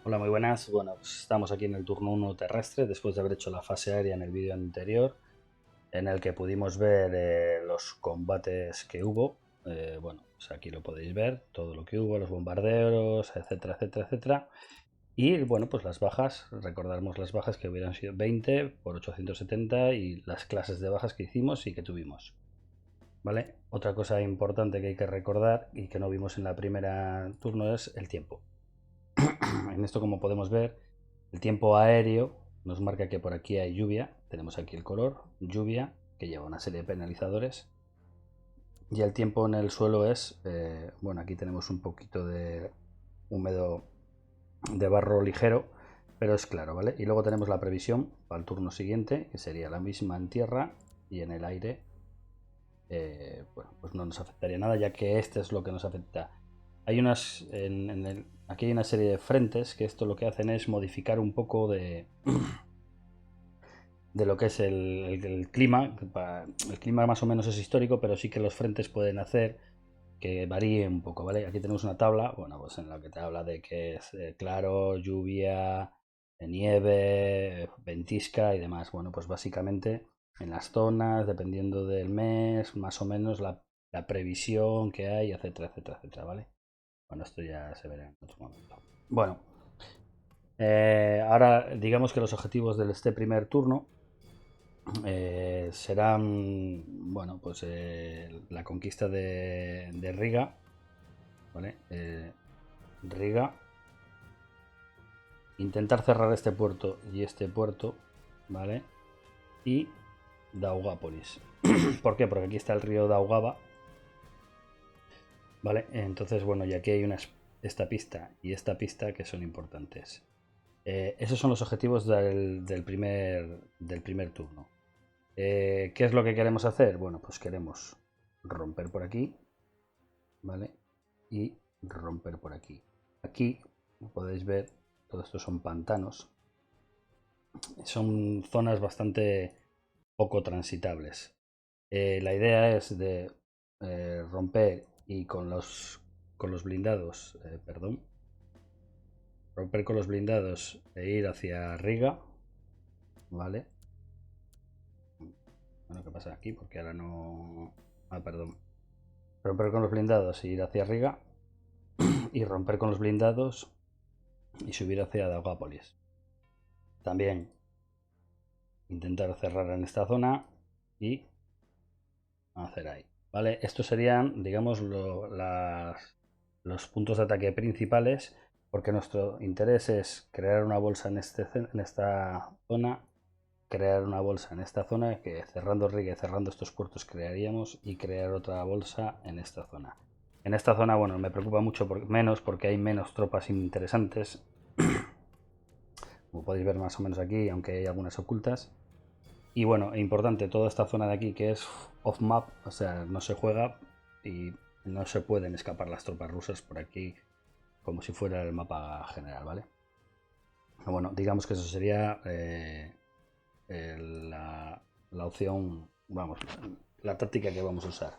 Hola, muy buenas. Bueno, pues estamos aquí en el turno 1 terrestre, después de haber hecho la fase aérea en el vídeo anterior, en el que pudimos ver los combates que hubo. Bueno, pues aquí lo podéis ver, todo lo que hubo, los bombarderos, etcétera, etcétera, etcétera. Y bueno, pues las bajas, recordamos las bajas que hubieran sido 20 por 870 y las clases de bajas que hicimos y que tuvimos. ¿Vale? Otra cosa importante que hay que recordar y que no vimos en la primera turno es el tiempo. En esto, como podemos ver, el tiempo aéreo nos marca que por aquí hay lluvia. Tenemos aquí el color, lluvia, que lleva una serie de penalizadores. Y el tiempo en el suelo es, bueno, aquí tenemos un poquito de húmedo de barro ligero, pero es claro, ¿vale? Y luego tenemos la previsión para el turno siguiente, que sería la misma en tierra y en el aire. Bueno, pues no nos afectaría nada, ya que este es lo que nos afecta. Hay unas, aquí hay una serie de frentes que esto lo que hacen es modificar un poco de lo que es el clima. El clima más o menos es histórico, pero sí que los frentes pueden hacer que varíe un poco, ¿vale? Aquí tenemos una tabla, bueno, pues en la que te habla de que es claro, lluvia, nieve, ventisca y demás. Bueno, pues básicamente en las zonas, dependiendo del mes, más o menos la previsión que hay, etcétera, etcétera, etcétera, ¿vale? Bueno, esto ya se verá en otro momento. Bueno, ahora digamos que los objetivos de este primer turno serán, bueno, pues la conquista de Riga, ¿vale? Riga, intentar cerrar este puerto y este puerto, ¿vale? Y Daugápolis. ¿Por qué? Porque aquí está el río Daugava, ¿vale? Entonces, bueno, y aquí hay esta pista y esta pista que son importantes. Esos son los objetivos del primer turno. ¿Qué es lo que queremos hacer? Bueno, pues queremos romper por aquí, ¿vale? Y romper por aquí. Aquí, como podéis ver, todo esto son pantanos. Son zonas bastante poco transitables. La idea es de romper y con los blindados, perdón, romper con los blindados e ir hacia Riga, ¿vale? Bueno, ¿qué pasa aquí? Porque ahora no... Ah, perdón. Romper con los blindados e ir hacia Riga y romper con los blindados y subir hacia Daugápolis. También intentar cerrar en esta zona y hacer ahí. ¿Vale? Estos serían, digamos, los puntos de ataque principales, porque nuestro interés es crear una bolsa en esta zona, crear una bolsa en esta zona, que cerrando Riga y cerrando estos puertos crearíamos, y crear otra bolsa en esta zona. En esta zona, bueno, me preocupa mucho menos porque hay menos tropas interesantes, como podéis ver más o menos aquí, aunque hay algunas ocultas. Y bueno, e importante, toda esta zona de aquí que es off map, o sea, no se juega y no se pueden escapar las tropas rusas por aquí como si fuera el mapa general, ¿vale? Bueno, digamos que eso sería la opción, vamos, la táctica que vamos a usar.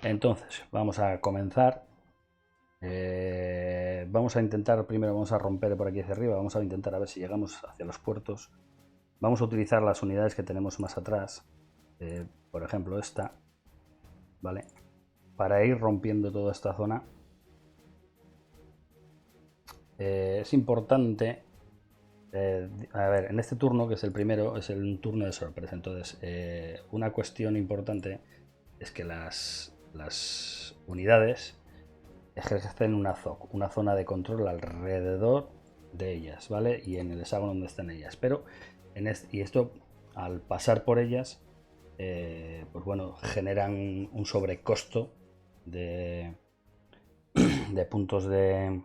Entonces, vamos a comenzar. Vamos a intentar, primero vamos a romper por aquí hacia arriba, vamos a intentar a ver si llegamos hacia los puertos. Vamos a utilizar las unidades que tenemos más atrás, por ejemplo esta, ¿vale? Para ir rompiendo toda esta zona. Es importante, a ver, en este turno, que es el primero, es el turno de sorpresa. Entonces, una cuestión importante es que las unidades ejercen una ZOC, una zona de control alrededor de ellas, ¿vale? Y en el hexágono donde están ellas. Pero, y esto, al pasar por ellas, pues bueno, generan un sobrecosto de, de puntos de...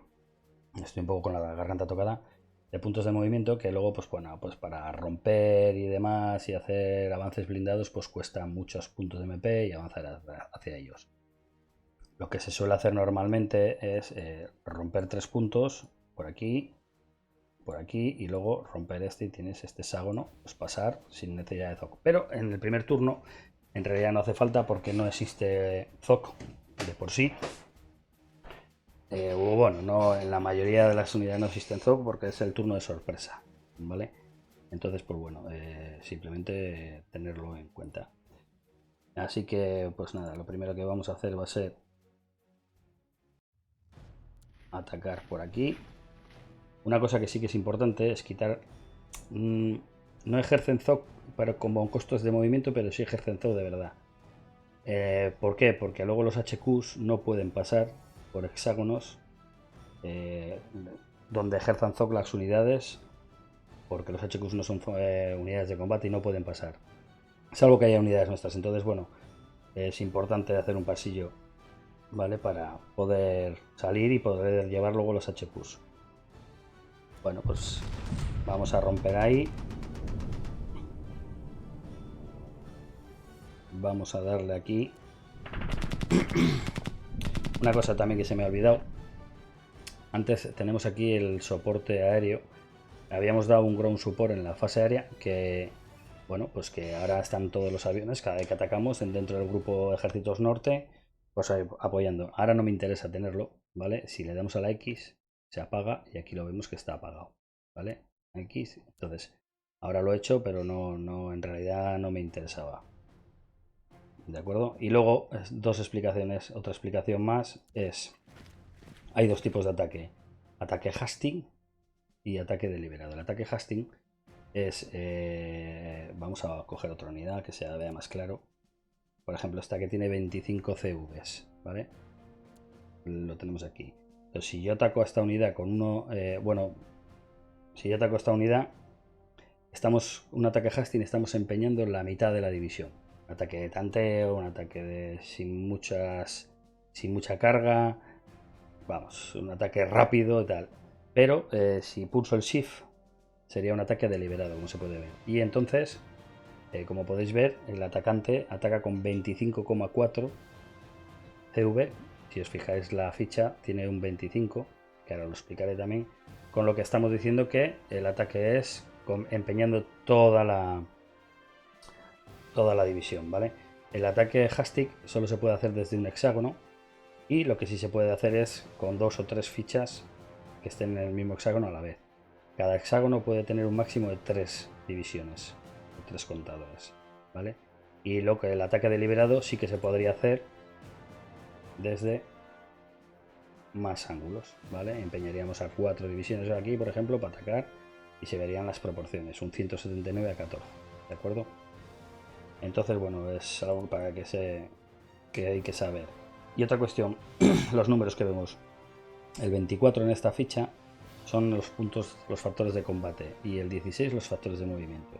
Estoy un poco con la garganta tocada. De puntos de movimiento que luego, pues bueno, pues para romper y demás y hacer avances blindados, pues cuesta muchos puntos de MP y avanzar hacia ellos. Lo que se suele hacer normalmente es romper 3 puntos por aquí y luego romper este y tienes este hexágono, pues pasar sin necesidad de ZOC. Pero en el primer turno en realidad no hace falta porque no existe ZOC de por sí. o bueno, no, en la mayoría de las unidades no existen ZOC porque es el turno de sorpresa, ¿vale? Entonces, pues bueno, simplemente tenerlo en cuenta. Así que, pues nada, lo primero que vamos a hacer va a ser atacar por aquí. Una cosa que sí que es importante es quitar... no ejercen ZOC pero como costos de movimiento, pero sí ejercen ZOC de verdad. ¿Por qué? Porque luego los HQs no pueden pasar por hexágonos donde ejerzan ZOC las unidades, porque los HQs no son unidades de combate y no pueden pasar. Salvo que haya unidades nuestras. Entonces, bueno, es importante hacer un pasillo, ¿vale? Para poder salir y poder llevar luego los HQs. Bueno, pues vamos a romper ahí. Vamos a darle aquí. Una cosa también que se me ha olvidado. Antes tenemos aquí el soporte aéreo. Habíamos dado un ground support en la fase aérea que, bueno, pues que ahora están todos los aviones, cada vez que atacamos dentro del grupo Ejércitos Norte, pues apoyando. Ahora no me interesa tenerlo, ¿vale? Si le damos a la X, se apaga y aquí lo vemos que está apagado, ¿vale? X, entonces, ahora lo he hecho, pero no, en realidad no me interesaba. ¿De acuerdo? Y luego, dos explicaciones, otra explicación más es, hay dos tipos de ataque. Ataque Hastings y ataque deliberado. El ataque Hastings es, vamos a coger otra unidad que se vea más claro. Por ejemplo, esta que tiene 25 CVs, ¿vale? Lo tenemos aquí. Entonces, si yo ataco a esta unidad con uno, bueno, si yo ataco a esta unidad, un ataque Hastings, estamos empeñando la mitad de la división. Un ataque de tanteo, un ataque sin mucha carga, vamos, un ataque rápido y tal. Pero si pulso el Shift, sería un ataque deliberado, como se puede ver. Y entonces, como podéis ver, el atacante ataca con 25,4 CV. Si os fijáis, la ficha tiene un 25, que ahora lo explicaré también. Con lo que estamos diciendo que el ataque es empeñando toda la división, ¿vale? El ataque Hastic solo se puede hacer desde un hexágono. Y lo que sí se puede hacer es con 2 o 3 fichas que estén en el mismo hexágono a la vez. Cada hexágono puede tener un máximo de 3 divisiones, o 3 contadores, ¿vale? Y lo que el ataque deliberado sí que se podría hacer desde más ángulos, ¿vale? Empeñaríamos a 4 divisiones aquí, por ejemplo, para atacar y se verían las proporciones, un 179 a 14, ¿de acuerdo? Entonces, bueno, es algo para que hay que saber. Y otra cuestión, los números que vemos. El 24 en esta ficha son los puntos, los factores de combate, y el 16 los factores de movimiento.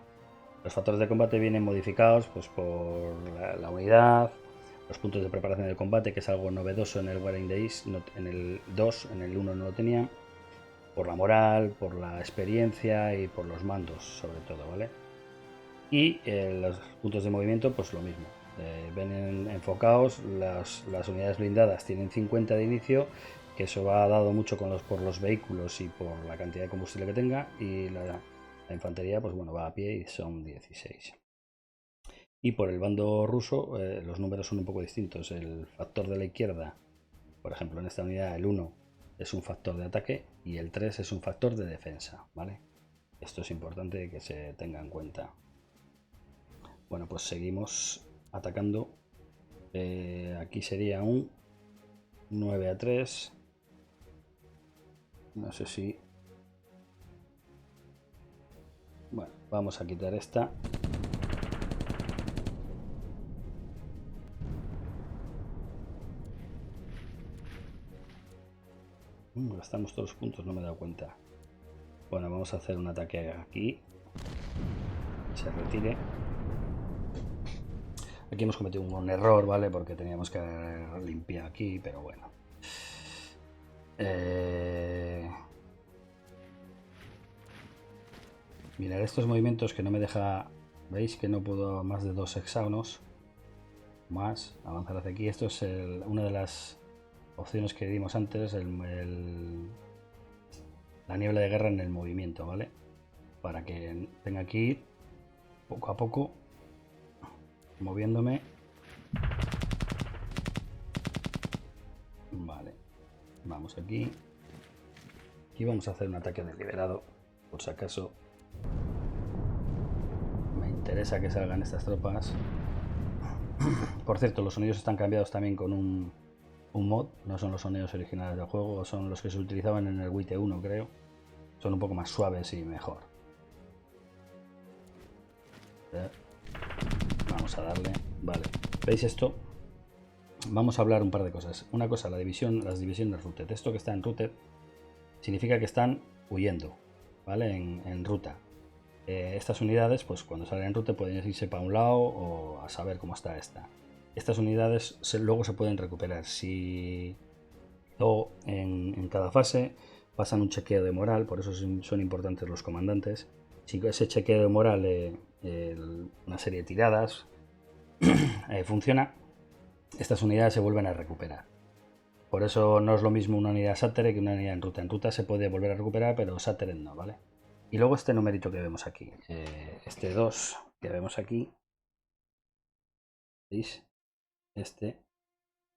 Los factores de combate vienen modificados pues, por la unidad, los puntos de preparación del combate, que es algo novedoso en el War in the East, en el 2, en el 1 no lo tenían, por la moral, por la experiencia y por los mandos, sobre todo, ¿vale? Y los puntos de movimiento, pues lo mismo. Ven enfocados, las unidades blindadas tienen 50 de inicio, que eso va dado mucho por los vehículos y por la cantidad de combustible que tenga, y la infantería, pues bueno, va a pie y son 16. Y por el bando ruso, los números son un poco distintos. El factor de la izquierda, por ejemplo, en esta unidad, el 1 es un factor de ataque y el 3 es un factor de defensa, ¿vale? Esto es importante que se tenga en cuenta. Bueno, pues seguimos atacando. Aquí sería un 9 a 3. No sé si... Bueno, vamos a quitar esta. Gastamos todos los puntos, no me he dado cuenta. Bueno, vamos a hacer un ataque aquí. Se retire. Aquí hemos cometido un error, ¿vale? Porque teníamos que limpiar aquí, pero bueno. Mirad estos movimientos que no me deja... ¿Veis que no puedo más de 2 hexágonos? Más, avanzar hacia aquí. Esto es una de las opciones que dimos antes, la niebla de guerra en el movimiento, ¿vale? Para que tenga que ir poco a poco moviéndome. Vale, Vamos aquí. Aquí vamos a hacer un ataque deliberado, por si acaso. Me interesa que salgan estas tropas. Por cierto, los sonidos están cambiados también con un mod. No son los sonidos originales del juego, son los que se utilizaban en el Wii 1, creo. Son un poco más suaves y mejor. Vamos a darle. Vale. ¿Veis esto? Vamos a hablar un par de cosas. Una cosa, las divisiones routed. Esto que está en routed significa que están huyendo, ¿vale? En ruta. Estas unidades, pues cuando salen en ruta pueden irse para un lado o a saber cómo está esta. Estas unidades luego se pueden recuperar. Si o en cada fase pasan un chequeo de moral, por eso son importantes los comandantes. Si ese chequeo de moral, una serie de tiradas, funciona, estas unidades se vuelven a recuperar. Por eso no es lo mismo una unidad Shattered que una unidad en ruta. En ruta se puede volver a recuperar, pero Shattered no, ¿vale? Y luego este numerito que vemos aquí, este 2 que vemos aquí, ¿veis? Este,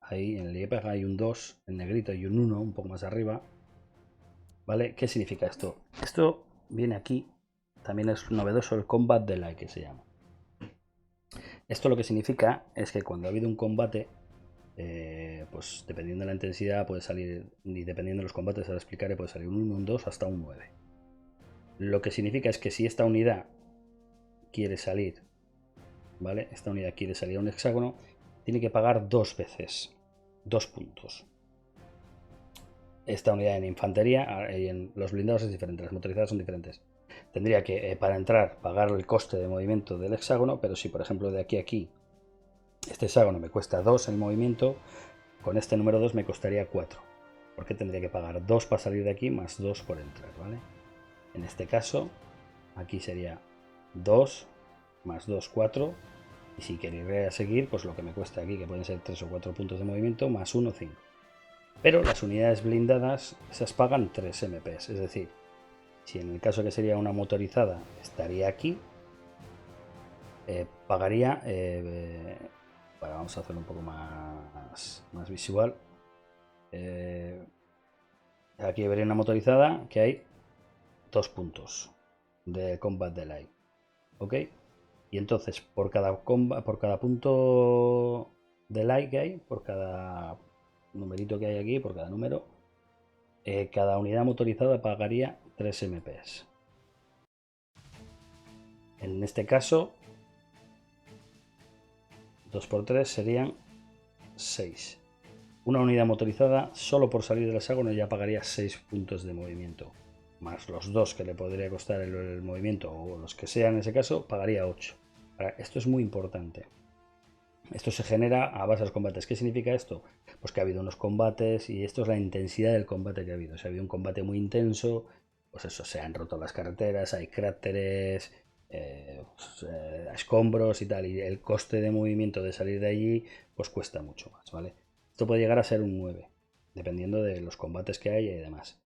ahí en el IEPEG hay un 2 en negrito y un 1 un poco más arriba, ¿vale? ¿Qué significa esto? Esto viene aquí, también es novedoso el Combat Delay que se llama. Esto lo que significa es que cuando ha habido un combate, pues dependiendo de la intensidad puede salir, y dependiendo de los combates, ahora explicaré, puede salir un 1, un 2 hasta un 9. Lo que significa es que si esta unidad quiere salir, ¿vale? Esta unidad quiere salir a un hexágono, tiene que pagar 2 veces, 2 puntos. Esta unidad en infantería y en los blindados es diferente, las motorizadas son diferentes. Tendría que, para entrar, pagar el coste de movimiento del hexágono, pero si por ejemplo de aquí a aquí este hexágono me cuesta 2 el movimiento, con este número 2 me costaría 4. Porque tendría que pagar 2 para salir de aquí más 2 por entrar, ¿vale? En este caso, aquí sería 2 más 2, 4. Y si quería seguir, pues lo que me cuesta aquí, que pueden ser 3 o 4 puntos de movimiento, más 1, 5. Pero las unidades blindadas, esas pagan 3 MPs. Es decir, si en el caso que sería una motorizada, estaría aquí, pagaría... vamos a hacerlo un poco más visual. Aquí vería una motorizada que hay 2 puntos de Combat Delay. ¿Ok? Y entonces, por cada punto de like que hay, por cada numerito que hay aquí, por cada número, cada unidad motorizada pagaría 3 MPs. En este caso, 2 por 3 serían 6. Una unidad motorizada, solo por salir del hexágono, ya pagaría 6 puntos de movimiento. Más los 2 que le podría costar el movimiento, o los que sean en ese caso, pagaría 8. Ahora, esto es muy importante. Esto se genera a base de los combates. ¿Qué significa esto? Pues que ha habido unos combates y esto es la intensidad del combate que ha habido. Si ha habido un combate muy intenso, pues eso, se han roto las carreteras, hay cráteres, escombros y tal, y el coste de movimiento de salir de allí pues cuesta mucho más, ¿vale? Esto puede llegar a ser un 9, dependiendo de los combates que haya y demás.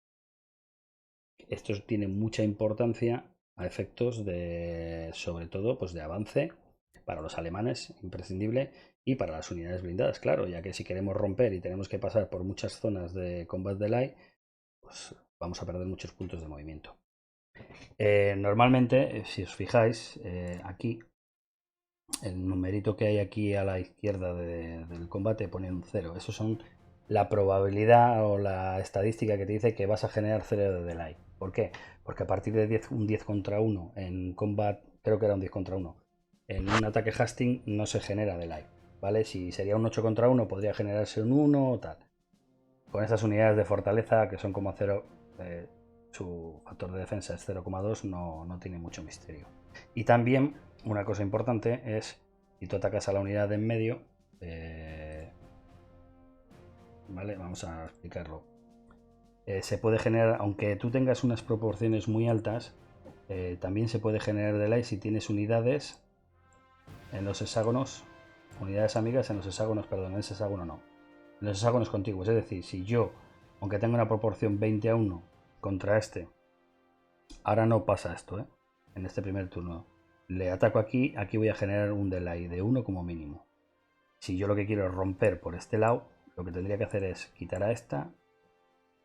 Esto tiene mucha importancia a efectos de, sobre todo, pues de avance para los alemanes, imprescindible, y para las unidades blindadas, claro, ya que si queremos romper y tenemos que pasar por muchas zonas de combat delay, pues vamos a perder muchos puntos de movimiento. Normalmente, si os fijáis, aquí, el numerito que hay aquí a la izquierda del combate pone un 0. Eso son la probabilidad o la estadística que te dice que vas a generar 0 de delay. ¿Por qué? Porque a partir de un 10 contra 1 en combat, creo que era un 10 contra 1, en un ataque Hastings no se genera delay, ¿vale? Si sería un 8 contra 1 podría generarse un 1 o tal. Con estas unidades de fortaleza que son como 0, su factor de defensa es 0,2, no tiene mucho misterio. Y también una cosa importante es, si tú atacas a la unidad de en medio, ¿vale? Vamos a explicarlo. Se puede generar, aunque tú tengas unas proporciones muy altas, también se puede generar delay si tienes unidades en los hexágonos, unidades amigas en los hexágonos, perdón, en ese hexágono no, en los hexágonos contiguos. Es decir, si yo, aunque tenga una proporción 20-1 contra este, ahora no pasa esto, en este primer turno, le ataco aquí, aquí voy a generar un delay de 1 como mínimo. Si yo lo que quiero es romper por este lado, lo que tendría que hacer es quitar a esta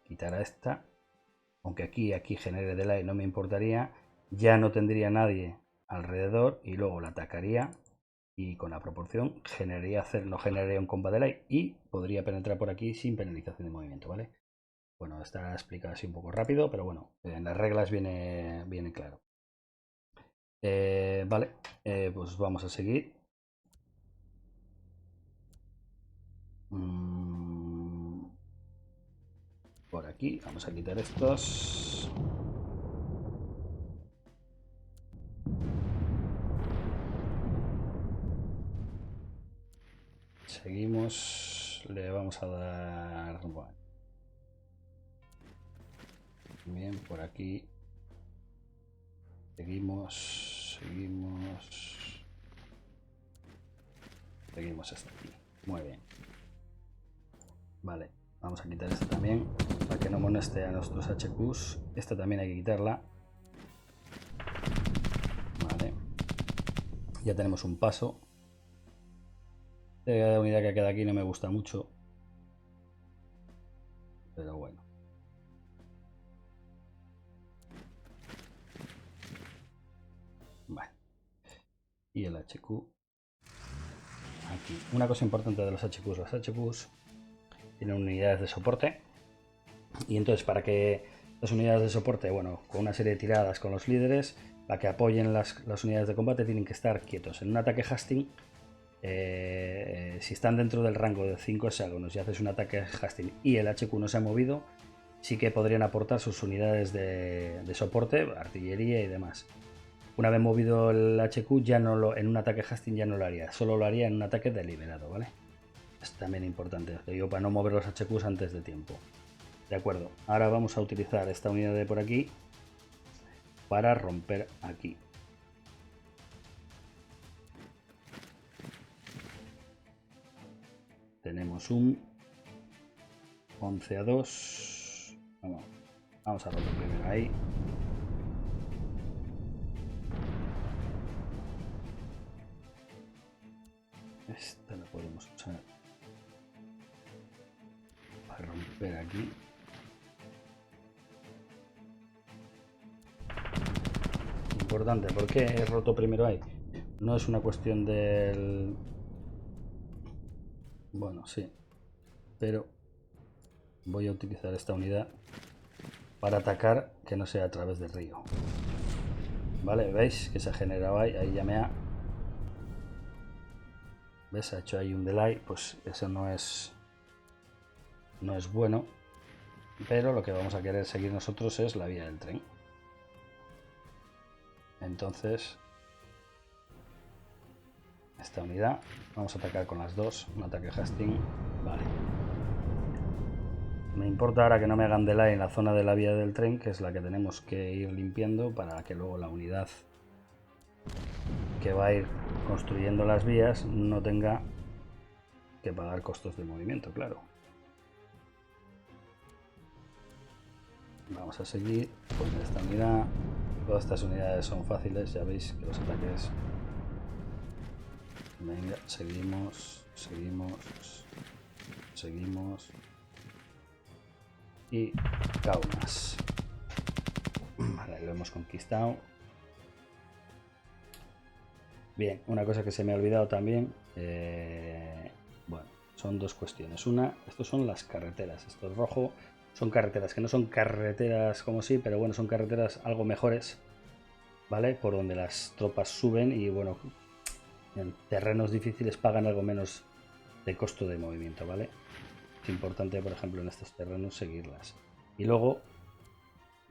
quitara esta, aunque aquí genere delay no me importaría, ya no tendría nadie alrededor y luego la atacaría y con la proporción no generaría un comba delay y podría penetrar por aquí sin penalización de movimiento, ¿vale? Bueno, está explicado así un poco rápido, pero bueno, en las reglas viene claro. Vale, pues vamos a seguir. Por aquí, vamos a quitar estos. Seguimos, le vamos a dar... Bueno. Bien, por aquí. Seguimos hasta aquí. Muy bien. Vale, vamos a quitar esta también para que no moleste a nuestros HQs. Esta también hay que quitarla. Vale. Ya tenemos un paso. La unidad que queda aquí no me gusta mucho. Pero bueno. Vale. Y el HQ. Aquí. Una cosa importante de los HQs. Los HQs tienen unidades de soporte. Y entonces para que las unidades de soporte, bueno, con una serie de tiradas con los líderes, para que apoyen las unidades de combate tienen que estar quietos. En un ataque Hastings, si están dentro del rango de 5 hexágonos y haces un ataque Hastings y el HQ no se ha movido, sí que podrían aportar sus unidades de soporte, artillería y demás. Una vez movido el HQ, ya no en un ataque Hastings ya no lo haría, solo lo haría en un ataque deliberado, ¿vale? Es también importante, digo, para no mover los HQs antes de tiempo. De acuerdo, ahora vamos a utilizar esta unidad de por aquí para romper aquí. Tenemos un 11-2. Vamos a romper primero ahí. Esta la podemos usar para romper aquí. Importante, ¿por qué he roto primero ahí? No es una cuestión del... Bueno, sí, pero voy a utilizar esta unidad para atacar que no sea a través del río. Vale, veis que se ha generado ahí ya me ha... ¿Ves? Ha hecho ahí un delay, pues eso no es bueno, pero lo que vamos a querer seguir nosotros es la vía del tren. Entonces, esta unidad, vamos a atacar con las dos, un ataque Hastings, vale. Me importa ahora que no me hagan delay en la zona de la vía del tren, que es la que tenemos que ir limpiando para que luego la unidad que va a ir construyendo las vías no tenga que pagar costos de movimiento, claro. Vamos a seguir con esta unidad. Todas estas unidades son fáciles, ya veis que los ataques... Venga, seguimos. Y Kaunas. Vale, lo hemos conquistado. Bien, una cosa que se me ha olvidado también. Bueno, son dos cuestiones. Una, estos son las carreteras. Esto es rojo. Son carreteras que no son carreteras como sí, pero bueno, son carreteras algo mejores, ¿vale? Por donde las tropas suben y bueno, en terrenos difíciles pagan algo menos de costo de movimiento, ¿vale? Es importante, por ejemplo, en estos terrenos seguirlas. Y luego,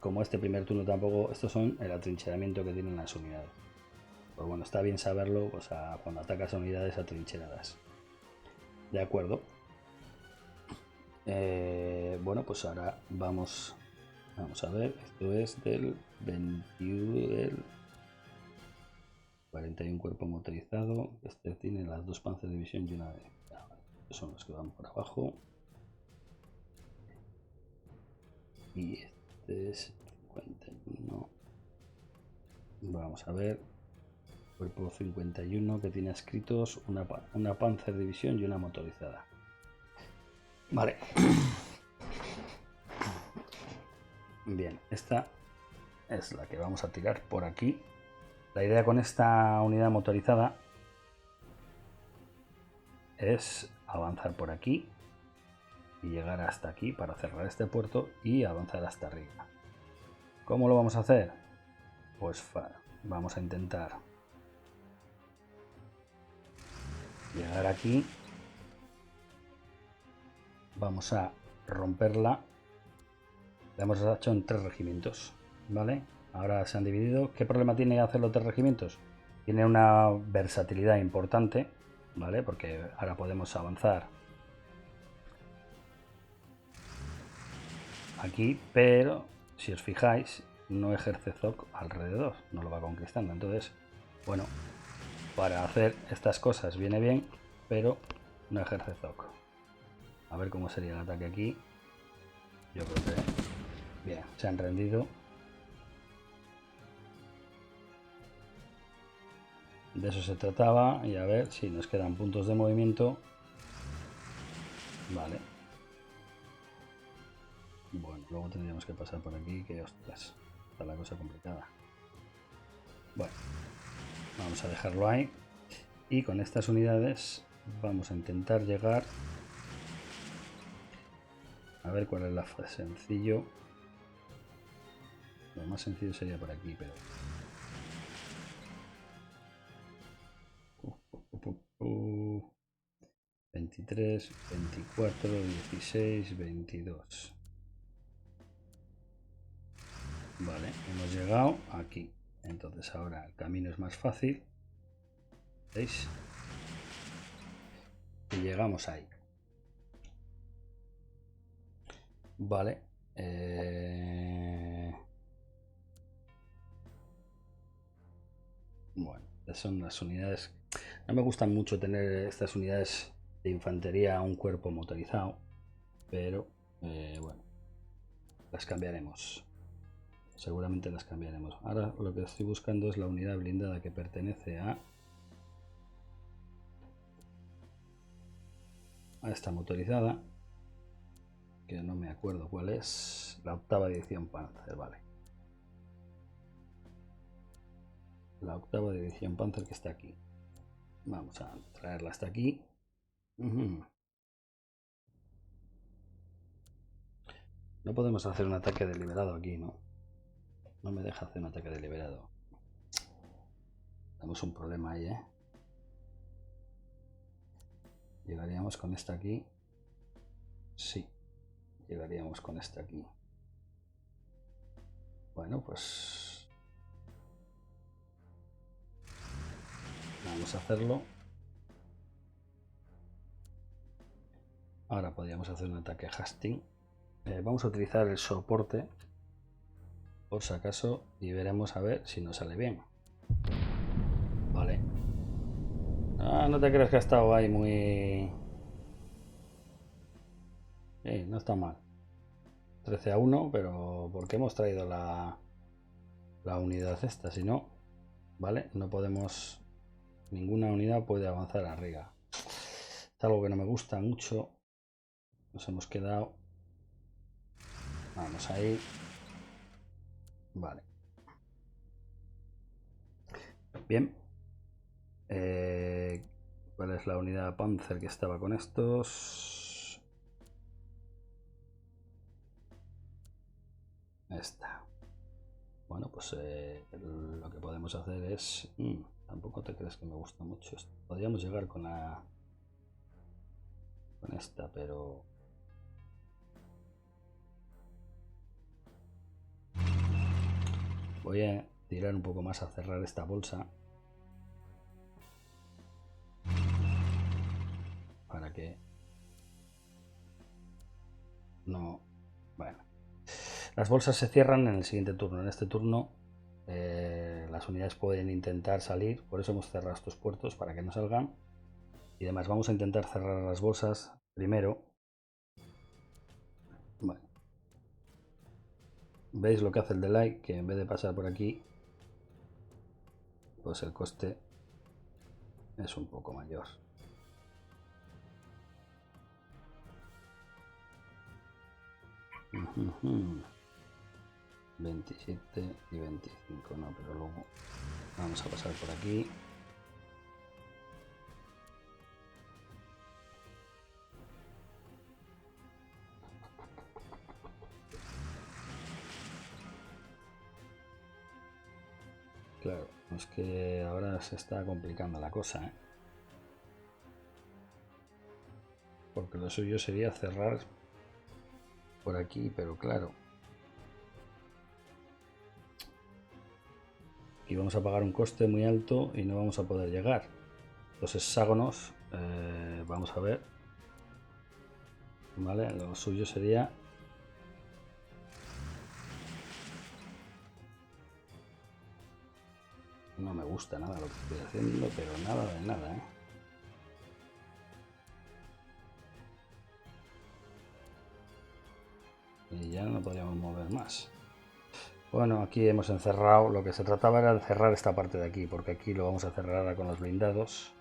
como este primer turno tampoco, estos son el atrincheramiento que tienen las unidades. Pues bueno, está bien saberlo, o sea, cuando atacas a unidades atrincheradas. De acuerdo. Bueno, pues ahora vamos a ver. Esto es del 21 del 41 cuerpo motorizado. Este tiene las dos Panzer Division y una de... Estos son los que van por abajo. Y este es 51. Vamos a ver. Cuerpo 51 que tiene escritos una Panzer Division y una motorizada. Vale. Bien, esta es la que vamos a tirar por aquí. La idea con esta unidad motorizada es avanzar por aquí y llegar hasta aquí para cerrar este puerto y avanzar hasta arriba. ¿Cómo lo vamos a hacer? Pues vamos a intentar llegar aquí, vamos a romperla. La hemos hecho en 3 regimientos, ¿vale? Ahora se han dividido. ¿Qué problema tiene hacerlo 3 regimientos? Tiene una versatilidad importante, ¿vale? Porque ahora podemos avanzar aquí, pero si os fijáis, no ejerce ZOC alrededor, no lo va conquistando. Entonces, bueno, para hacer estas cosas viene bien, pero no ejerce ZOC. A ver cómo sería el ataque aquí. Yo creo que bien, se han rendido. De eso se trataba. Y a ver si nos quedan puntos de movimiento. Vale. Bueno, luego tendríamos que pasar por aquí, que ostras, está la cosa complicada. Bueno, vamos a dejarlo ahí. Y con estas unidades vamos a intentar llegar. A ver cuál es la sencillo. Lo más sencillo sería por aquí, pero 23, 24, 16, 22. Vale, hemos llegado aquí. Entonces ahora el camino es más fácil. ¿Veis? Y llegamos ahí. Vale. Bueno, son las unidades. No me gustan mucho tener estas unidades de infantería a un cuerpo motorizado, pero bueno, las cambiaremos. Seguramente las cambiaremos. Ahora lo que estoy buscando es la unidad blindada que pertenece a esta motorizada, que no me acuerdo cuál es. La 8ª división Panzer, vale. La 8ª división Panzer que está aquí. Vamos a traerla hasta aquí. No podemos hacer un ataque deliberado aquí, ¿no? No me deja hacer un ataque deliberado. Tenemos un problema ahí, ¿eh? Llegaríamos con esta aquí. Sí, llegaríamos con esta aquí. Bueno, pues vamos a hacerlo. Ahora podríamos hacer un ataque Hastings. Vamos a utilizar el soporte por si acaso y veremos a ver si nos sale bien. Vale. No te creas que ha estado ahí muy... no está mal. 13-1, pero porque hemos traído la unidad esta, si no, ¿vale? No podemos... Ninguna unidad puede avanzar arriba. Es algo que no me gusta mucho. Nos hemos quedado... Vamos ahí. Vale. Bien. ¿Cuál es la unidad Panzer que estaba con estos? Esta. Bueno, pues lo que podemos hacer es... tampoco te crees que me gusta mucho esto. Podríamos llegar con la... con esta, pero... Voy a tirar un poco más a cerrar esta bolsa. Para que... No... Bueno. Las bolsas se cierran en el siguiente turno. En este turno las unidades pueden intentar salir. Por eso hemos cerrado estos puertos para que no salgan. Y además vamos a intentar cerrar las bolsas primero. Bueno. ¿Veis lo que hace el delay? Que en vez de pasar por aquí, pues el coste es un poco mayor. 27 y 25, no, pero luego vamos a pasar por aquí. Claro, es que ahora se está complicando la cosa, ¿eh? Porque lo suyo sería cerrar por aquí, pero claro, aquí vamos a pagar un coste muy alto y no vamos a poder llegar. Los hexágonos, vamos a ver, vale, lo suyo sería no me gusta nada lo que estoy haciendo, pero nada de nada, ¿eh? Y ya no podríamos mover más. Bueno, aquí hemos encerrado, lo que se trataba era de cerrar esta parte de aquí, porque aquí lo vamos a cerrar ahora con los blindados.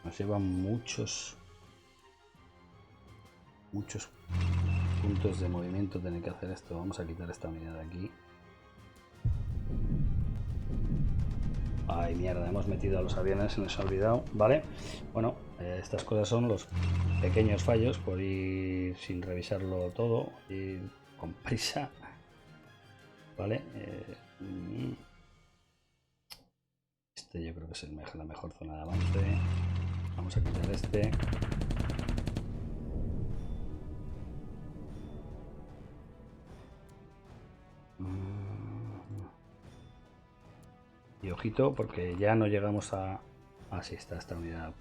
Nos llevan muchos puntos de movimiento tener que hacer esto. Vamos a quitar esta unidad de aquí. Ay, mierda, hemos metido a los aviones, se nos ha olvidado. Vale, bueno, estas cosas son los pequeños fallos por ir sin revisarlo todo, ir con prisa. Vale, este yo creo que es la mejor zona de avance. Vamos a quitar este. Y ojito, porque ya no llegamos a... Así está esta unidad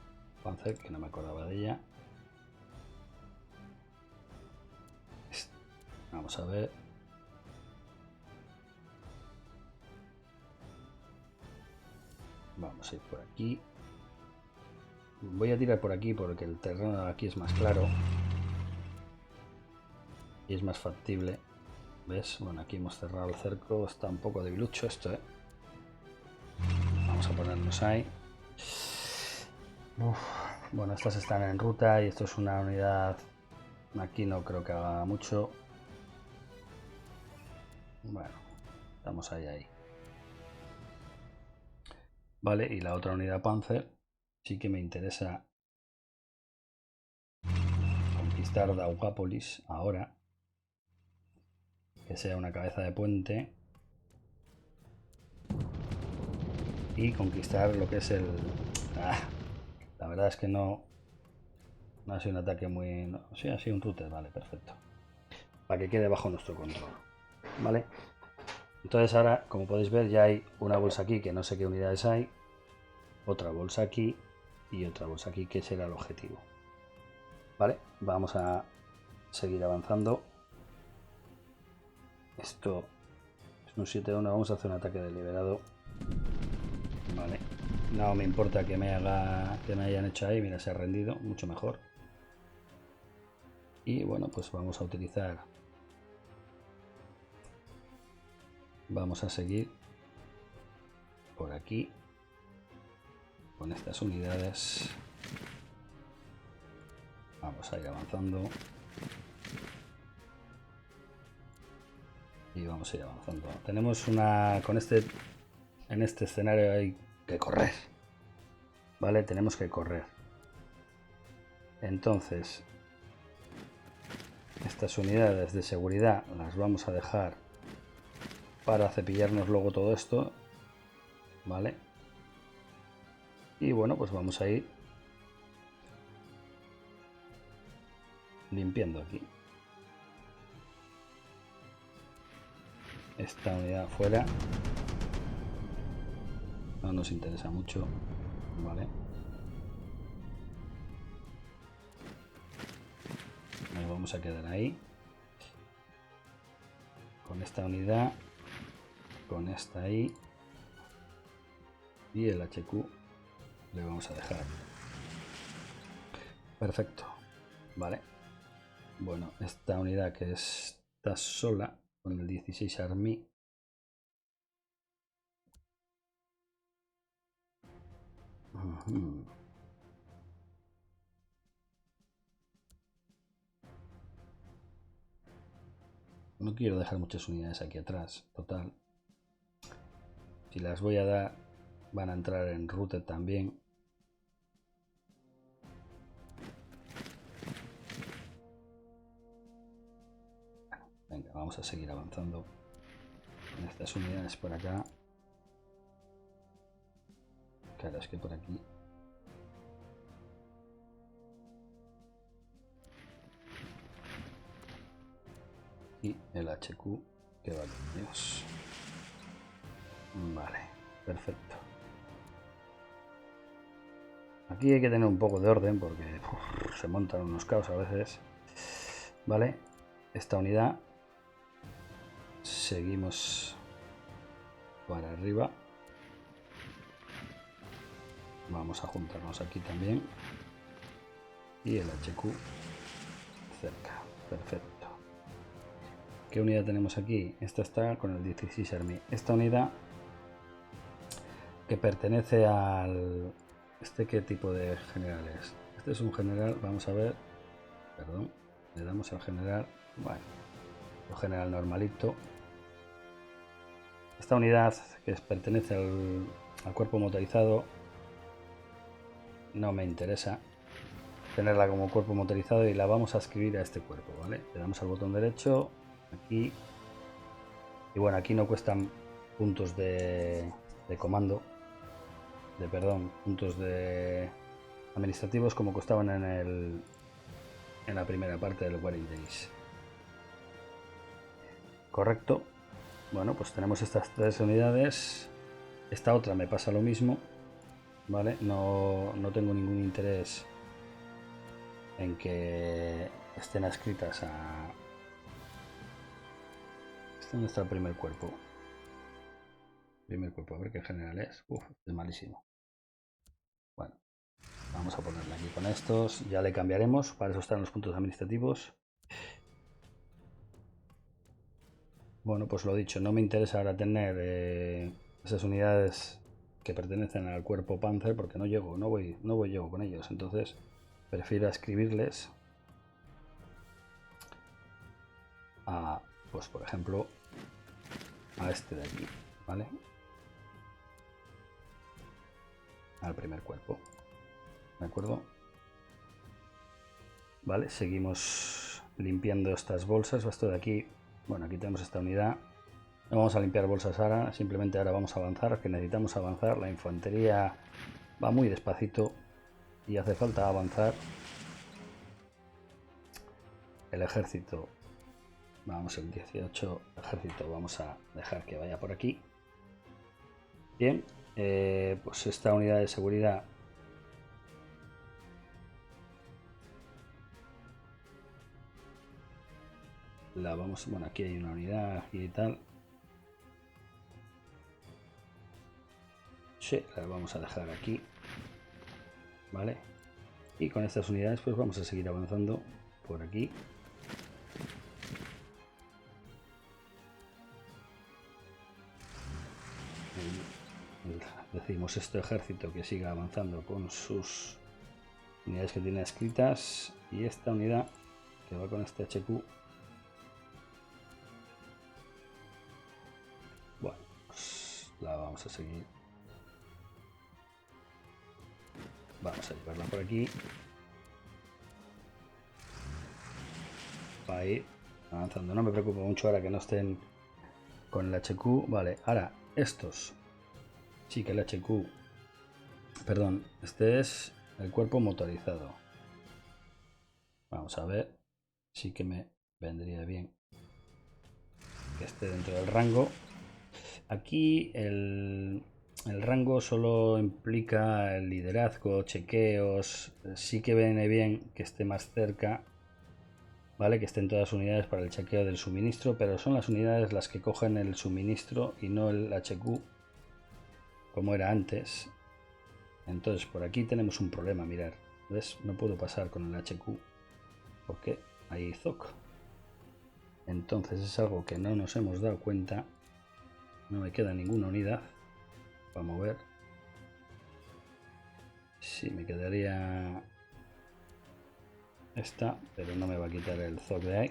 Panzer, que no me acordaba de ella. Vamos a ver. Vamos a ir por aquí. Voy a tirar por aquí porque el terreno de aquí es más claro. Y es más factible. ¿Ves? Bueno, aquí hemos cerrado el cerco. Está un poco debilucho esto, ¿eh? Vamos a ponernos ahí. Uf. Bueno, estas están en ruta y esto es una unidad... Aquí no creo que haga mucho. Bueno, estamos ahí. Vale, y la otra unidad Panzer sí que me interesa conquistar Daugápolis ahora. Que sea una cabeza de puente. Y conquistar lo que es el... la verdad es que no ha sido un ataque muy... No, sí, ha sido un router, vale, perfecto. Para que quede bajo nuestro control. Vale. Entonces ahora, como podéis ver, ya hay una bolsa aquí que no sé qué unidades hay. Otra bolsa aquí y otra bolsa aquí, que será el objetivo. Vale, vamos a seguir avanzando. Esto es un 7-1, vamos a hacer un ataque deliberado. Vale, no me importa que me hayan hecho ahí, mira, se ha rendido, mucho mejor. Y bueno, pues vamos a utilizar... Vamos a seguir por aquí con estas unidades. Vamos a ir avanzando. Y vamos a ir avanzando. Tenemos una... con este... En este escenario hay que correr. Vale, tenemos que correr. Entonces, estas unidades de seguridad las vamos a dejar para cepillarnos luego todo esto. Vale. Y bueno, pues vamos a ir limpiando aquí. Esta unidad fuera. No nos interesa mucho. Vale. Nos vamos a quedar ahí. Con esta unidad. Con esta ahí. Y el HQ le vamos a dejar. Perfecto. Vale. Bueno, esta unidad que está sola con el 16 Army. No quiero dejar muchas unidades aquí atrás. Total. Si las voy a dar, van a entrar en routed también. Venga, vamos a seguir avanzando en estas unidades por acá. Claro, es que por aquí... Y el HQ que va con Dios. Vale, perfecto. Aquí hay que tener un poco de orden porque se montan unos caos a veces. Vale, esta unidad seguimos para arriba. Vamos a juntarnos aquí también. Y el HQ cerca. Perfecto. ¿Qué unidad tenemos aquí? Esta está con el 16 Army. Esta unidad que pertenece al... ¿Qué tipo de general es? Este es un general, vamos a ver. Perdón. Le damos al general. Bueno, un general normalito. Esta unidad que pertenece al cuerpo motorizado no me interesa tenerla como cuerpo motorizado y la vamos a escribir a este cuerpo, ¿vale? Le damos al botón derecho aquí y bueno, aquí no cuestan puntos de comando, puntos de administrativos como costaban en la primera parte del Wearing Days. Correcto. Bueno, pues tenemos estas 3 unidades. Esta otra me pasa lo mismo, ¿vale? No tengo ningún interés en que estén adscritas a... ¿Dónde está el primer cuerpo? A ver qué general es. Uf, es malísimo. Bueno, vamos a ponerle aquí con estos. Ya le cambiaremos. Para eso están los puntos administrativos. Bueno, pues lo dicho, no me interesa ahora tener esas unidades que pertenecen al cuerpo Panzer porque no llego con ellos. Entonces prefiero escribirles a, pues por ejemplo, a este de aquí, ¿vale? Al primer cuerpo, ¿de acuerdo? Vale, seguimos limpiando estas bolsas. Esto de aquí, bueno, aquí tenemos esta unidad. No vamos a limpiar bolsas ahora, simplemente ahora vamos a avanzar, que necesitamos avanzar. La infantería va muy despacito y hace falta avanzar. El ejército, vamos el 18 ejército, vamos a dejar que vaya por aquí. Bien, pues esta unidad de seguridad la vamos, bueno, aquí hay una unidad y tal. Sí, la vamos a dejar aquí, vale. Y con estas unidades pues vamos a seguir avanzando por aquí. Decimos este ejército que siga avanzando con sus unidades que tiene escritas y esta unidad que va con este HQ. Bueno, pues la vamos a seguir. Vamos a llevarla por aquí. Va a ir avanzando. No me preocupa mucho ahora que no estén con el HQ. Vale, ahora estos. Sí que el HQ. Perdón, este es el cuerpo motorizado. Vamos a ver. Sí que me vendría bien que esté dentro del rango. Aquí el rango solo implica el liderazgo, chequeos. Sí que viene bien que esté más cerca, ¿vale? Que estén todas las unidades para el chequeo del suministro, pero son las unidades las que cogen el suministro y no el HQ, como era antes. Entonces por aquí tenemos un problema, mirar. ¿Ves? No puedo pasar con el HQ porque hay ZOC. Entonces es algo que no nos hemos dado cuenta. No me queda ninguna unidad para mover. Sí, me quedaría esta, pero no me va a quitar el ZOC de ahí.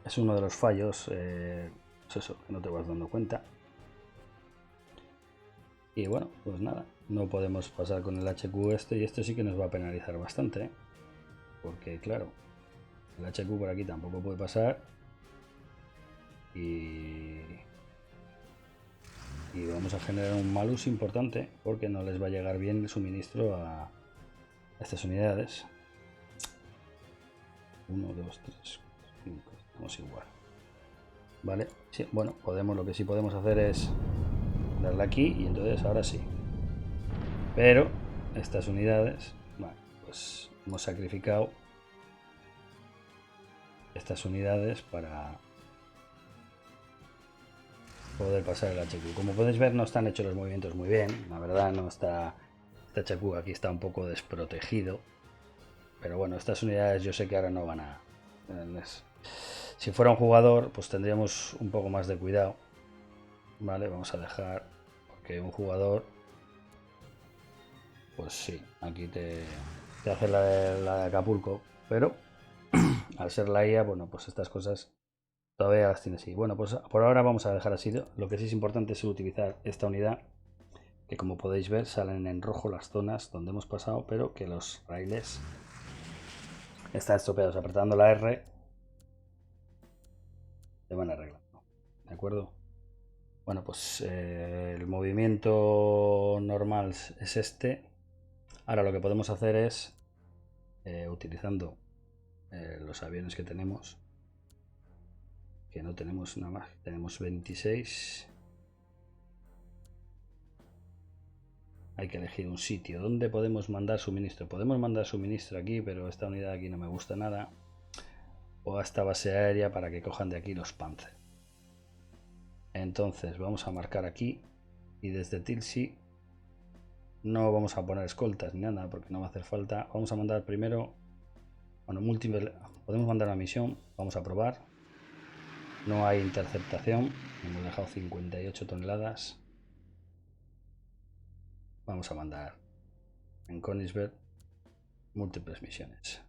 es uno de los fallos, pues eso, que no te vas dando cuenta. Y bueno, pues nada, no podemos pasar con el HQ este, y esto sí que nos va a penalizar bastante, ¿eh? Porque claro, el HQ por aquí tampoco puede pasar. Y vamos a generar un malus importante porque no les va a llegar bien el suministro a estas unidades. 1, 2, 3, 5, estamos igual. Vale, sí, bueno, lo que sí podemos hacer es darle aquí y entonces ahora sí. Pero estas unidades, bueno, pues hemos sacrificado estas unidades para poder pasar el HQ. Como podéis ver, no están hechos los movimientos muy bien, la verdad no está. Este HQ aquí está un poco desprotegido, pero bueno, estas unidades yo sé que ahora no van a. Si fuera un jugador, pues tendríamos un poco más de cuidado. Vale, vamos a dejar, porque un jugador, pues sí, aquí te hace la de Acapulco, pero al ser la IA, bueno, pues estas cosas todavía las tiene así. Bueno, pues por ahora vamos a dejar así. Lo que sí es importante es utilizar esta unidad, que como podéis ver salen en rojo las zonas donde hemos pasado, pero que los raíles están estropeados. Apretando la R se van arreglando, ¿de acuerdo? Bueno, pues el movimiento normal es este. Ahora lo que podemos hacer es, utilizando los aviones que tenemos, que no tenemos nada más, tenemos 26. Hay que elegir un sitio donde podemos mandar suministro. Podemos mandar suministro aquí, pero esta unidad aquí no me gusta nada. O a esta base aérea para que cojan de aquí los Panzer. Entonces vamos a marcar aquí y desde Tilsi no vamos a poner escoltas ni nada porque no va a hacer falta. Vamos a mandar primero, bueno, podemos mandar una misión, vamos a probar. No hay interceptación, hemos dejado 58 toneladas. Vamos a mandar en Königsberg múltiples misiones.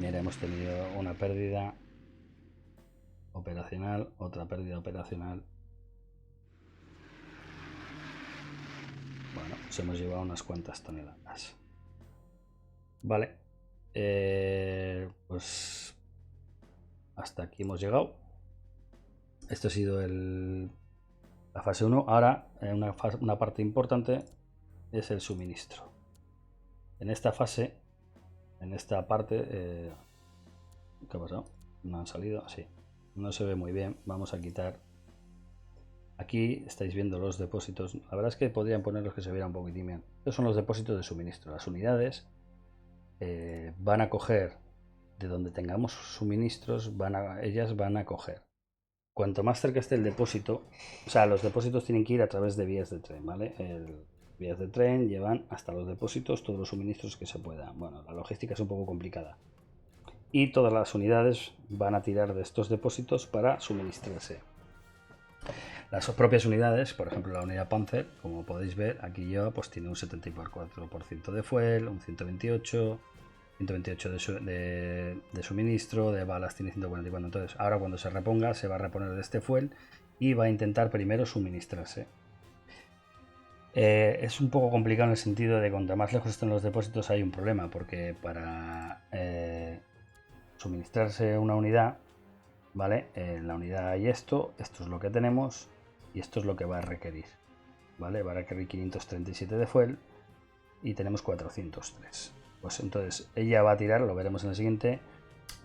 Mira, hemos tenido una pérdida operacional, otra pérdida operacional. Bueno, pues hemos llevado unas cuantas toneladas. Vale, pues hasta aquí hemos llegado. Esto ha sido la fase 1. Ahora, una parte importante es el suministro. En esta fase, en esta parte, ¿qué ha pasado? No han salido, sí. No se ve muy bien. Vamos a quitar. Aquí estáis viendo los depósitos. La verdad es que podrían ponerlos que se vieran un poquitín bien. Estos son los depósitos de suministro. Las unidades van a coger de donde tengamos suministros, ellas van a coger. Cuanto más cerca esté el depósito, o sea, los depósitos tienen que ir a través de vías de tren, ¿vale? Vías de tren llevan hasta los depósitos todos los suministros que se puedan. Bueno, la logística es un poco complicada. Y todas las unidades van a tirar de estos depósitos para suministrarse. Las propias unidades, por ejemplo la unidad Panzer, como podéis ver, aquí yo pues tiene un 74% de fuel, un 128 de suministro, de balas tiene 144. Entonces ahora cuando se reponga se va a reponer de este fuel y va a intentar primero suministrarse. Es un poco complicado en el sentido de cuanto más lejos estén los depósitos hay un problema, porque para suministrarse una unidad, ¿vale? En la unidad hay esto es lo que tenemos y esto es lo que va a requerir, ¿vale? Va a requerir 537 de fuel y tenemos 403. Pues entonces ella va a tirar, lo veremos en el siguiente,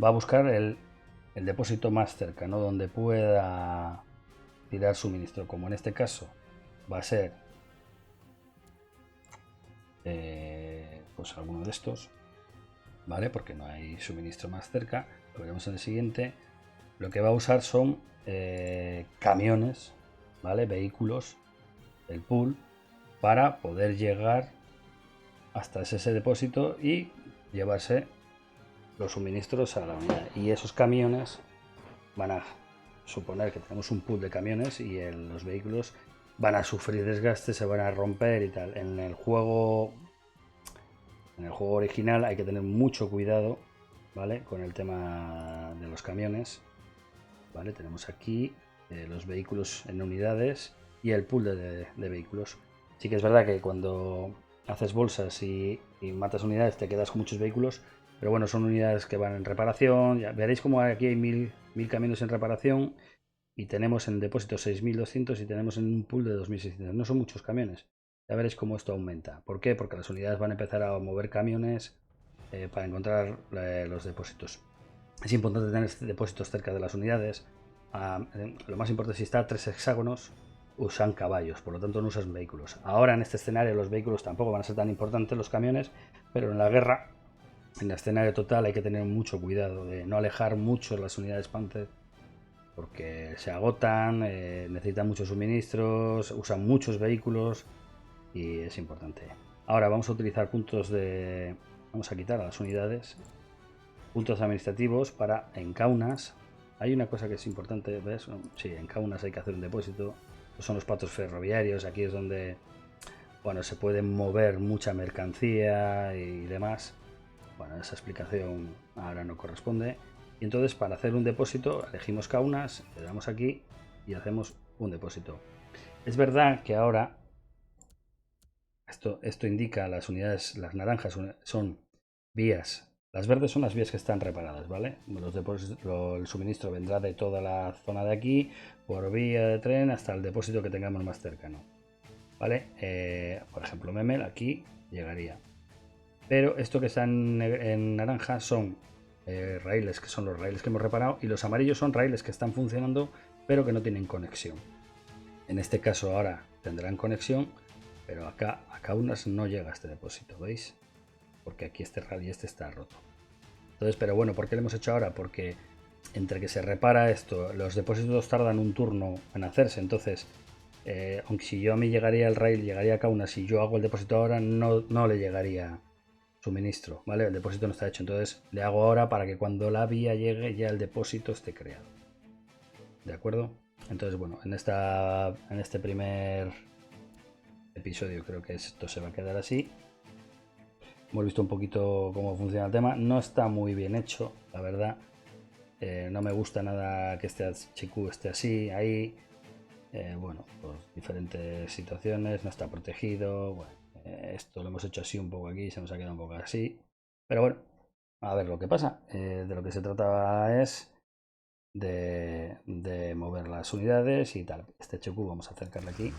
va a buscar el depósito más cercano donde pueda tirar suministro, como en este caso va a ser pues alguno de estos, ¿vale? Porque no hay suministro más cerca, lo veremos en el siguiente. Lo que va a usar son camiones, ¿vale? Vehículos del pool para poder llegar hasta ese depósito y llevarse los suministros a la unidad. Y esos camiones van a suponer que tenemos un pool de camiones y los vehículos van a sufrir desgaste, se van a romper y tal. En el juego original hay que tener mucho cuidado ¿vale? Con el tema de los camiones, ¿vale? Tenemos aquí los vehículos en unidades y el pool de vehículos. Sí que es verdad que cuando haces bolsas y matas unidades te quedas con muchos vehículos, pero bueno, son unidades que van en reparación. Ya veréis como aquí hay 1000 camiones en reparación y tenemos en depósito 6200 y tenemos en un pool de 2600. No son muchos camiones. Ya veréis cómo esto aumenta. ¿Por qué? Porque las unidades van a empezar a mover camiones para encontrar los depósitos. Es importante tener depósitos cerca de las unidades. Lo más importante, si está a 3 hexágonos, usan caballos, por lo tanto no usan vehículos. Ahora en este escenario los vehículos tampoco van a ser tan importantes, los camiones, pero en la guerra, en el escenario total, hay que tener mucho cuidado de no alejar mucho las unidades Panther, porque se agotan, necesitan muchos suministros, usan muchos vehículos y es importante. Ahora vamos a utilizar puntos de... Vamos a quitar a las unidades puntos administrativos para en Kaunas. Hay una cosa que es importante, ¿ves? Sí, en Kaunas hay que hacer un depósito. Son los patos ferroviarios, aquí es donde, bueno, se puede mover mucha mercancía y demás. Bueno, esa explicación ahora no corresponde. Y entonces para hacer un depósito elegimos Kaunas, le damos aquí y hacemos un depósito. Es verdad que ahora esto indica las unidades, las naranjas son vías. Las verdes son las vías que están reparadas, ¿vale? El suministro vendrá de toda la zona de aquí, por vía de tren, hasta el depósito que tengamos más cercano, ¿vale? Por ejemplo, Memel aquí llegaría. Pero esto que está en naranja son raíles, que son los raíles que hemos reparado, y los amarillos son raíles que están funcionando, pero que no tienen conexión. En este caso ahora tendrán conexión, pero acá a Kaunas no llega a este depósito, ¿veis? Porque aquí este rail y este está roto. Entonces, pero bueno, ¿por qué lo hemos hecho ahora? Porque entre que se repara esto, los depósitos tardan un turno en hacerse, entonces, aunque si yo a mí llegaría el rail, llegaría a Kaunas, si yo hago el depósito ahora, no le llegaría suministro, ¿vale? El depósito no está hecho, entonces le hago ahora para que cuando la vía llegue ya el depósito esté creado. ¿De acuerdo? Entonces, bueno, en este primer episodio creo que esto se va a quedar así. Hemos visto un poquito cómo funciona el tema. No está muy bien hecho, la verdad. No me gusta nada que este HQ esté así, ahí. Bueno, por diferentes situaciones, no está protegido. Bueno, esto lo hemos hecho así un poco aquí, se nos ha quedado un poco así. Pero bueno, a ver lo que pasa. De lo que se trataba es de mover las unidades y tal. Este HQ vamos a acercarle aquí.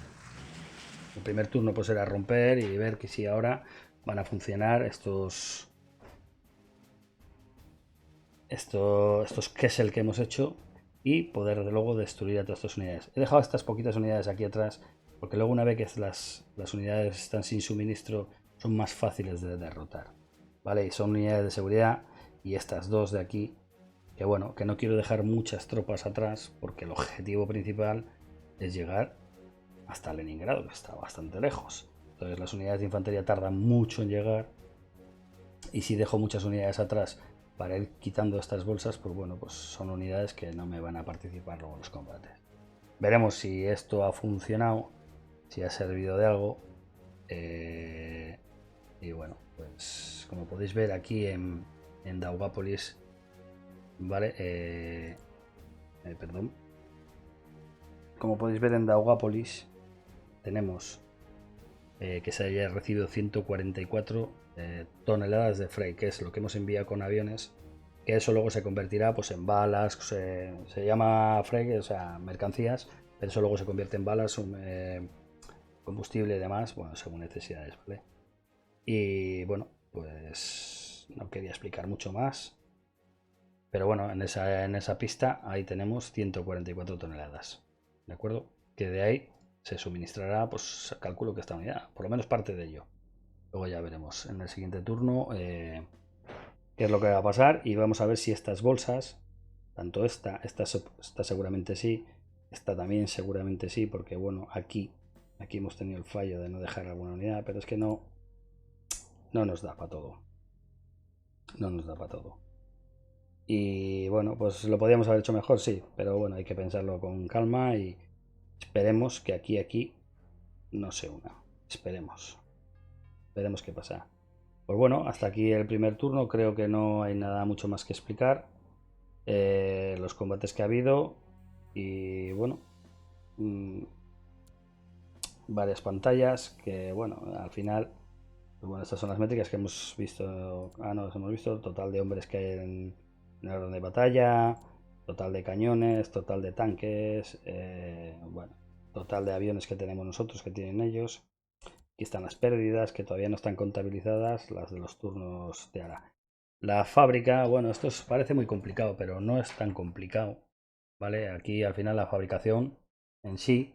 El primer turno pues era romper y ver que si ahora van a funcionar estos Kessel que hemos hecho y poder luego destruir a todas estas unidades. He dejado estas poquitas unidades aquí atrás porque luego una vez que las unidades están sin suministro son más fáciles de derrotar, ¿vale? Y son unidades de seguridad y estas dos de aquí que bueno, que no quiero dejar muchas tropas atrás porque el objetivo principal es llegar hasta Leningrado, que está bastante lejos. Entonces las unidades de infantería tardan mucho en llegar y si dejo muchas unidades atrás para ir quitando estas bolsas, pues bueno, pues son unidades que no me van a participar luego en los combates. Veremos si esto ha funcionado, si ha servido de algo. Y bueno, pues como podéis ver aquí en Daugápolis, ¿vale? Perdón. Como podéis ver en Daugápolis tenemos que se haya recibido 144 toneladas de freight, que es lo que hemos enviado con aviones, que eso luego se convertirá pues en balas, se llama freight, o sea, mercancías, pero eso luego se convierte en balas, combustible y demás, bueno, según necesidades, ¿vale? Y bueno, pues no quería explicar mucho más, pero bueno, en esa pista ahí tenemos 144 toneladas, ¿de acuerdo? Que de ahí se suministrará, pues calculo que esta unidad, por lo menos parte de ello. Luego ya veremos en el siguiente turno qué es lo que va a pasar y vamos a ver si estas bolsas, tanto esta seguramente sí, esta también seguramente sí, porque bueno, aquí hemos tenido el fallo de no dejar alguna unidad, pero es que no nos da para todo. No nos da para todo. Y bueno, pues lo podríamos haber hecho mejor, sí, pero bueno, hay que pensarlo con calma y esperemos que aquí no se una. Esperemos qué pasa. Pues bueno, hasta aquí el primer turno. Creo que no hay nada mucho más que explicar. Los combates que ha habido. Y bueno, varias pantallas que bueno, al final, pues bueno, estas son las métricas que hemos visto. No, hemos visto total de hombres que hay en el orden de batalla, total de cañones, total de tanques, bueno, total de aviones que tenemos nosotros, que tienen ellos. Aquí están las pérdidas que todavía no están contabilizadas, las de los turnos de ahora. La fábrica, bueno, esto parece muy complicado, pero no es tan complicado, ¿vale? Aquí al final la fabricación en sí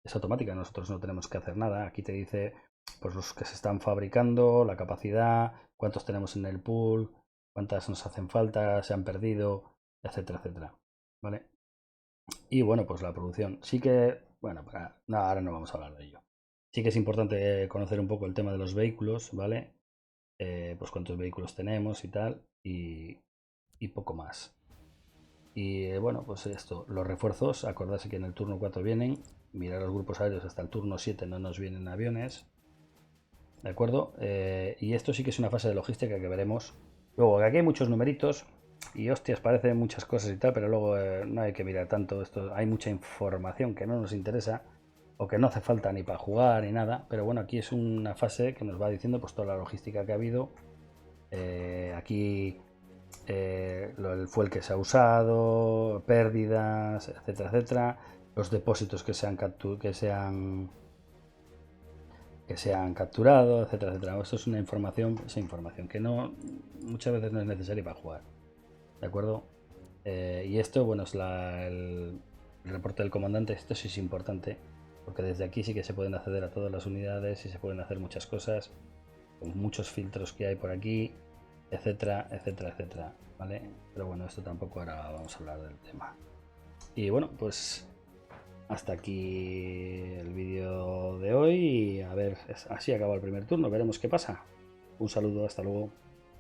es automática, nosotros no tenemos que hacer nada. Aquí te dice pues los que se están fabricando, la capacidad, cuántos tenemos en el pool, cuántas nos hacen falta, se han perdido, etcétera, etcétera, ¿vale? Y bueno, pues la producción. Sí que, bueno, no, ahora no vamos a hablar de ello. Sí que es importante conocer un poco el tema de los vehículos, ¿vale? Pues cuántos vehículos tenemos y tal, y poco más. Y bueno, pues esto, los refuerzos, acordarse que en el turno 4 vienen, mirar los grupos aéreos hasta el turno 7 no nos vienen aviones, ¿de acuerdo? Y esto sí que es una fase de logística que veremos. Luego, aquí hay muchos numeritos y hostias, parecen muchas cosas y tal, pero luego no hay que mirar tanto esto, hay mucha información que no nos interesa o que no hace falta ni para jugar ni nada, pero bueno, aquí es una fase que nos va diciendo pues toda la logística que ha habido. Aquí el fuel que se ha usado, pérdidas, etcétera, etcétera, los depósitos que se han capturado, etcétera, etcétera. Esto es una información, esa información que no muchas veces no es necesaria para jugar, ¿de acuerdo? Y esto, bueno, es el reporte del comandante. Esto sí es importante porque desde aquí sí que se pueden acceder a todas las unidades y se pueden hacer muchas cosas con muchos filtros que hay por aquí, etcétera, etcétera, etcétera, ¿vale? Pero bueno, esto tampoco ahora vamos a hablar del tema. Y bueno, pues hasta aquí el vídeo de hoy y a ver, así acaba el primer turno, veremos qué pasa. Un saludo, hasta luego.